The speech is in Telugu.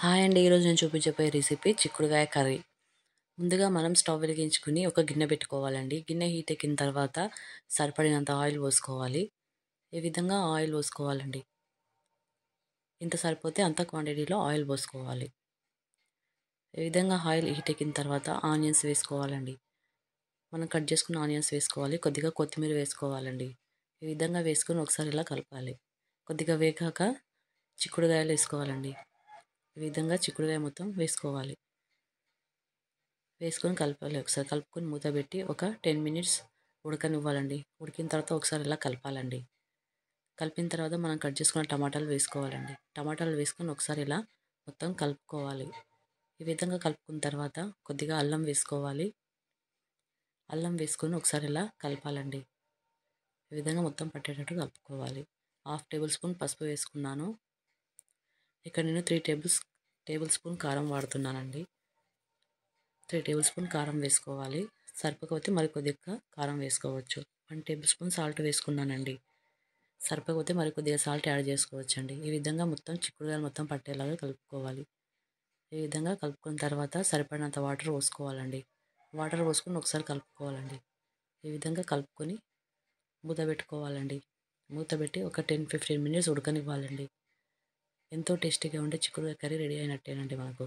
హాయ్ అండి. ఈరోజు నేను చూపించబోయే రెసిపీ చిక్కుడుకాయ కర్రీ. ముందుగా మనం స్టవ్ వెలిగించుకుని ఒక గిన్నె పెట్టుకోవాలండి. గిన్నె హీట్ ఎక్కిన తర్వాత సరిపడినంత ఆయిల్ పోసుకోవాలి. ఈ విధంగా ఆయిల్ పోసుకోవాలండి. ఇంత సరిపోతే అంత క్వాంటిటీలో ఆయిల్ పోసుకోవాలి. ఈ విధంగా ఆయిల్ హీట్ ఎక్కిన తర్వాత ఆనియన్స్ వేసుకోవాలండి. మనం కట్ చేసుకున్న ఆనియన్స్ వేసుకోవాలి. కొద్దిగా కొత్తిమీర వేసుకోవాలండి. ఈ విధంగా వేసుకొని ఒకసారి ఇలా కలపాలి. కొద్దిగా వేగాక చిక్కుడుకాయలు వేసుకోవాలండి. ఈ విధంగా చిక్కుడుకాయ మొత్తం వేసుకోవాలి. వేసుకొని కలపాలి. ఒకసారి కలుపుకొని మూత పెట్టి ఒక 10 మినిట్స్ ఉడకనివ్వాలండి. ఉడికిన తర్వాత ఒకసారి ఇలా కలపాలండి. కలిపిన తర్వాత మనం కట్ చేసుకున్న టమాటాలు వేసుకోవాలండి. టమాటాలు వేసుకొని ఒకసారి ఇలా మొత్తం కలుపుకోవాలి. ఈ విధంగా కలుపుకున్న తర్వాత కొద్దిగా అల్లం వేసుకోవాలి. అల్లం వేసుకొని ఒకసారి ఇలా కలపాలండి. ఈ విధంగా మొత్తం పట్టేటట్టు కలుపుకోవాలి. 1/2 టేబుల్ స్పూన్ పసుపు వేసుకున్నాను. ఇక్కడ నేను 3 టేబుల్ స్పూన్ కారం వాడుతున్నానండి. 3 టేబుల్ స్పూన్ కారం వేసుకోవాలి. సరిపోకపోతే మరి కొద్దిగా కారం వేసుకోవచ్చు. 1 టేబుల్ స్పూన్ సాల్ట్ వేసుకున్నానండి. సరిపోకపోతే మరి కొద్దిగా సాల్ట్ యాడ్ చేసుకోవచ్చండి. ఈ విధంగా మొత్తం చిక్కుడుకాయలు మొత్తం పట్టేలాగా కలుపుకోవాలి. ఈ విధంగా కలుపుకున్న తర్వాత సరిపడినంత వాటర్ పోసుకోవాలండి. వాటర్ పోసుకొని ఒకసారి కలుపుకోవాలండి. ఈ విధంగా కలుపుకొని మూత పెట్టుకోవాలండి. మూత పెట్టి ఒక 10-15 మినిట్స్ ఉడకనివ్వాలండి. ఎంతో టేస్టీగా ఉండే చిక్కుడుకాయ కర్రీ రెడీ అయినట్టేనండి మనకు.